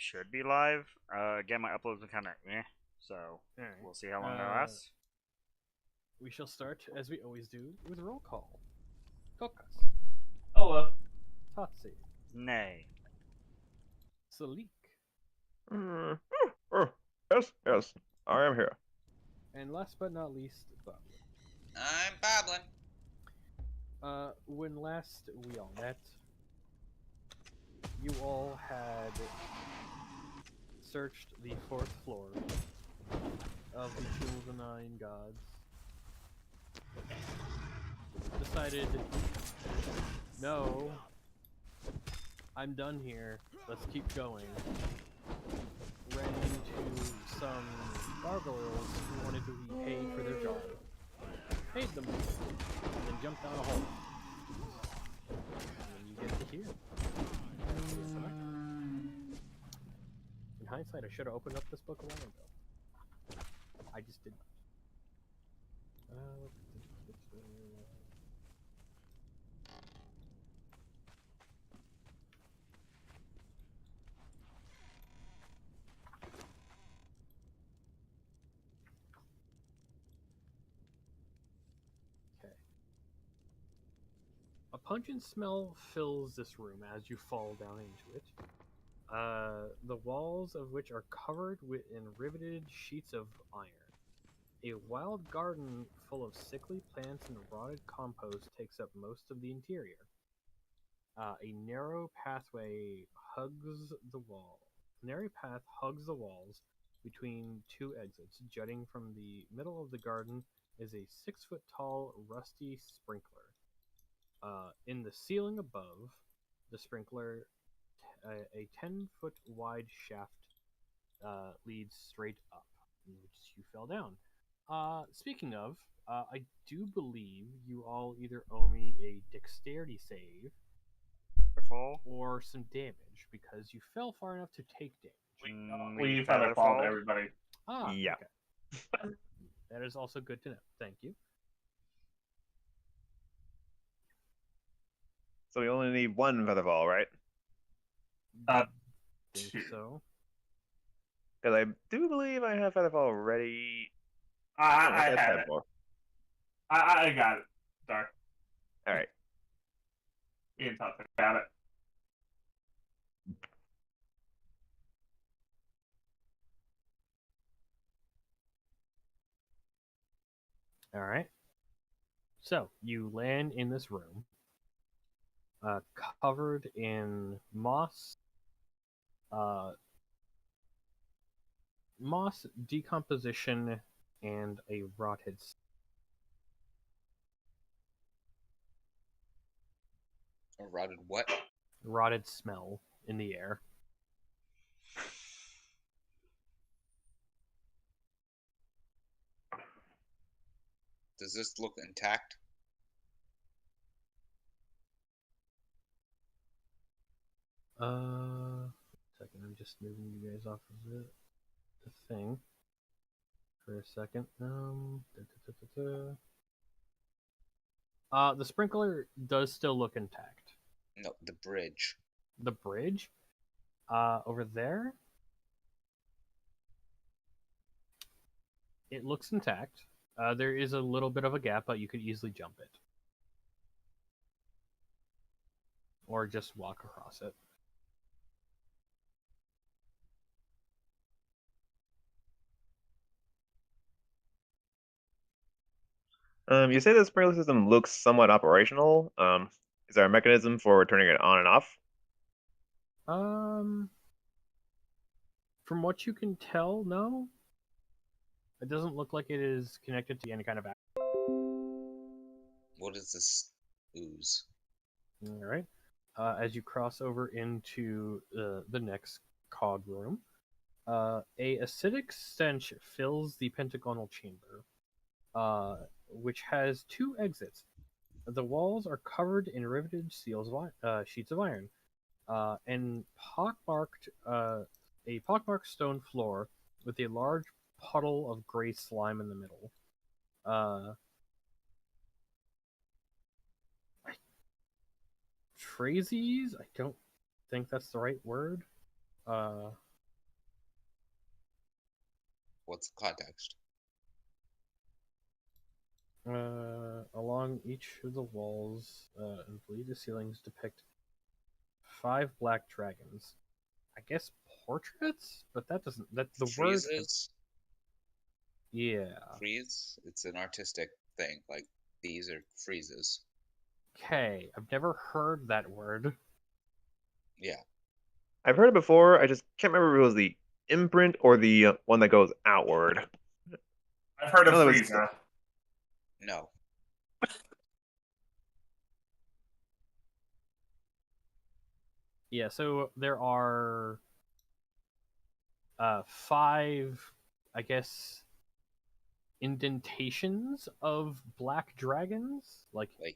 should be live. Again, my uploads are kind of so Alright. we'll see how long that lasts. We shall start, as we always do, with roll call. Kokas, Hello. Tatsi, Nay. Salik, Yes, I am here. and last but not least, Bob. I'm Boblin. When last we all met, you all had searched the 4th floor of the Tomb of the Nine Gods. Decided, no, I'm done here, let's keep going. Ran into some gargoyles who wanted to be paid for their job. Paid them, and then jumped down a hole. And then you get to here. In hindsight, I should have opened up this book a while ago. I just did not. Okay. A pungent smell fills this room as you fall down into it. The walls of which are covered in riveted sheets of iron. A wild garden full of sickly plants and rotted compost takes up most of the interior. A narrow pathway hugs the wall. Narrow path hugs the walls between two exits. Jutting from the middle of the garden is a 6-foot-tall rusty sprinkler. In the ceiling above the sprinkler, a 10-foot wide shaft leads straight up, in which you fell down. Speaking of, I do believe you all either owe me a dexterity save or some damage, because you fell far enough to take damage. We feather fall everybody. Yeah. Okay. That is also good to know. Thank you. So we only need one featherfall, right? Think Two. so. Because I do believe I have featherfall ready. I had it. I got it. Sorry. All right. Ian thought I got it. All right. So you land in this room, covered in moss, decomposition, and a A rotted what? rotted smell in the air. Does this look intact? Second, I'm just moving you guys off of the thing for a second. The sprinkler does still look intact. No, the bridge. The bridge, over there, it looks intact. There is a little bit of a gap, but you could easily jump it. Or just walk across it. You say the sprinkler system looks somewhat operational. Is there a mechanism for turning it on and off? From what you can tell, no. It doesn't look like it is connected to any kind of app. What is this ooze? All right. As you cross over into the next cog room, a acidic stench fills the pentagonal chamber, which has 2 exits. The walls are covered in riveted sheets of iron, and a pockmarked stone floor with a large puddle of gray slime in the middle. Trazies? I don't think that's the right word. What's the context? Along each of the walls and beneath the ceilings depict 5 black dragons. I guess portraits, but that doesn't. That the word. Friezes? Yeah. Frieze? It's an artistic thing. Like, these are friezes. Okay, I've never heard that word. Yeah. I've heard it before. I just can't remember if it was the imprint or the one that goes outward. I've heard of No, that was- Frieza. No. Yeah, so there are 5, I guess, indentations of black dragons, like along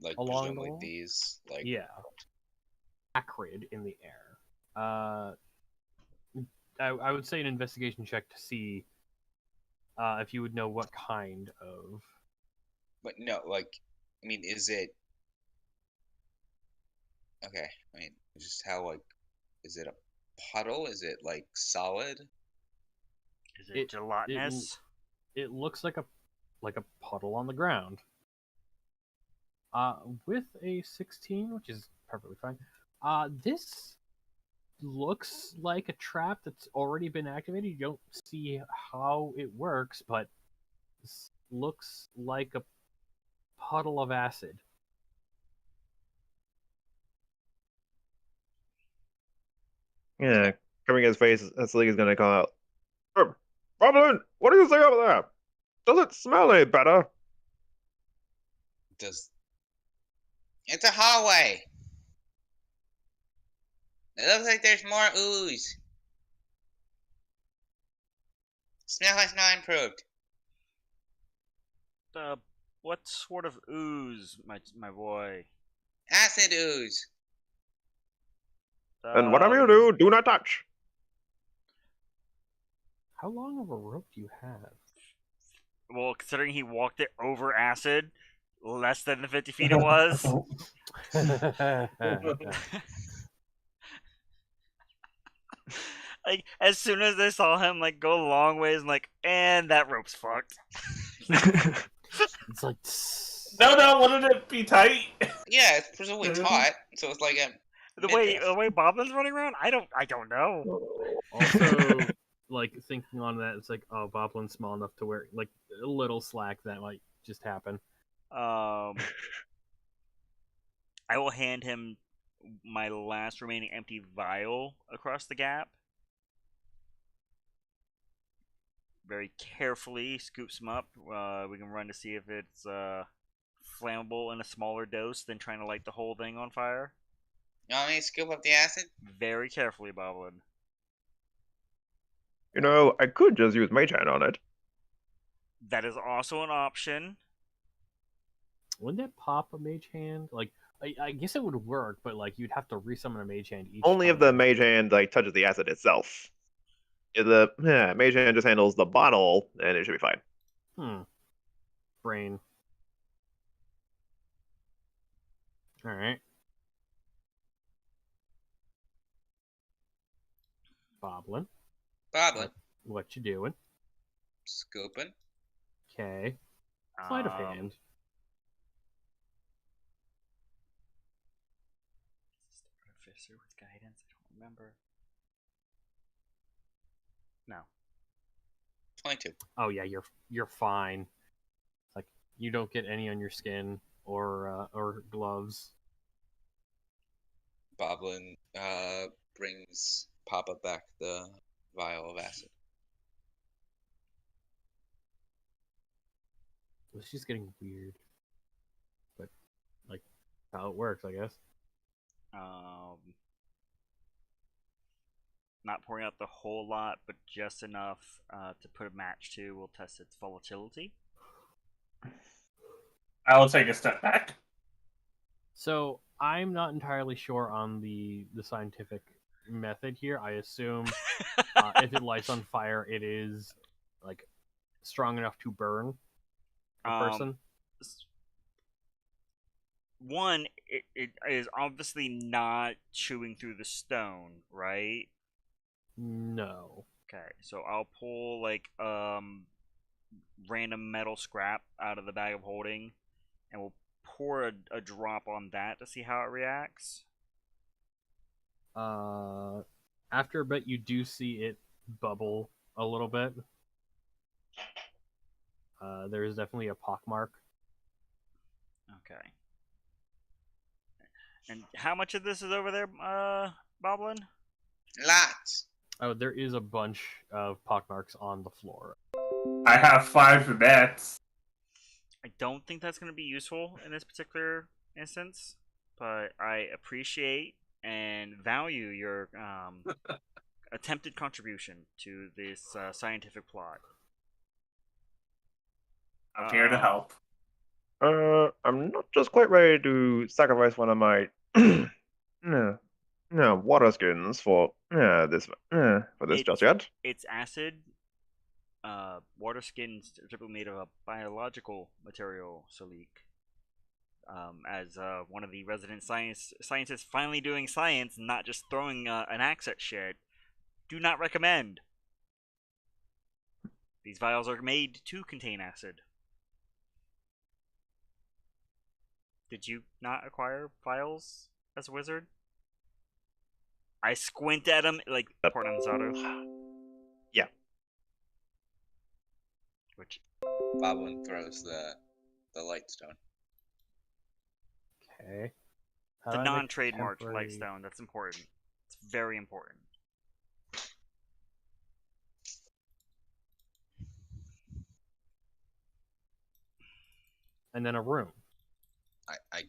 the presumably wall? these, like, yeah, acrid in the air. I would say an investigation check to see if you would know what kind of. but no, like, I mean, is it okay? I mean, just how, like, is it a puddle? Is it like solid? Is it gelatinous? It looks like a puddle on the ground. With a 16, which is perfectly fine. This looks like a trap that's already been activated. You don't see how it works, but this looks like a puddle of acid. Yeah, covering his face, Selig is gonna call out. Goblin, what do you say over there? Does it smell any better? It's a hallway. It looks like there's more ooze. Smell has not improved. What sort of ooze, my boy? Acid ooze. And whatever you do, do not touch. How long of a rope do you have? Well, considering he walked it over acid, less than the 50 feet it was. Like, as soon as they saw him, like, go a long ways, and like, and that rope's fucked. It's like. No, wouldn't it be tight? Yeah, it's presumably taut, so it's like a The way Boblin's running around, I don't know. Also, like thinking on that, it's like, oh, Boblin's small enough to wear like a little slack that might just happen. I will hand him my last remaining empty vial across the gap. Very carefully scoops him up. We can run to see if it's flammable in a smaller dose than trying to light the whole thing on fire. You want me to scoop up the acid? Very carefully, Boblin. You know, I could just use Mage Hand on it. That is also an option. Wouldn't it pop a mage hand? Like, I guess it would work, but like you'd have to resummon a mage hand each Only time. if the Mage Hand like touches the acid itself. If the Mage Hand just handles the bottle, and it should be fine. Brain. All right. Boblin. What you doing? Scooping. Okay. Sleight of hand. Artificer with guidance. I don't remember. No. 22. Oh yeah, you're fine. Like you don't get any on your skin or gloves. Boblin brings Papa back the vial of acid. It's just getting weird. But like how it works, I guess. Not pouring out the whole lot, but just enough to put a match to. We'll test its volatility. I will take a step back. So I'm not entirely sure on the scientific method here. I assume if it lights on fire, it is like strong enough to burn a person. One, it is obviously not chewing through the stone, right? No. Okay, so I'll pull like random metal scrap out of the bag of holding, and we'll pour a drop on that to see how it reacts. After a bit, you do see it bubble a little bit. There is definitely a pockmark. Okay. And how much of this is over there, Boblin? Lots. Oh, there is a bunch of pockmarks on the floor. I have 5 bets. I don't think that's going to be useful in this particular instance, but I appreciate and value your attempted contribution to this scientific plot. I'm here to help. I'm not just quite ready to sacrifice one of my no, water skins for this just yet. It's acid. Water skins are typically made of a biological material, Salik. As one of the resident scientists finally doing science, not just throwing an axe at shit, do not recommend. These vials are made to contain acid. Did you not acquire vials as a wizard? I squint at him like Portanzado. Yeah. Which Boblin throws the light stone. Okay. the non-trademark lightstone. That's important. It's very important. And then a room. I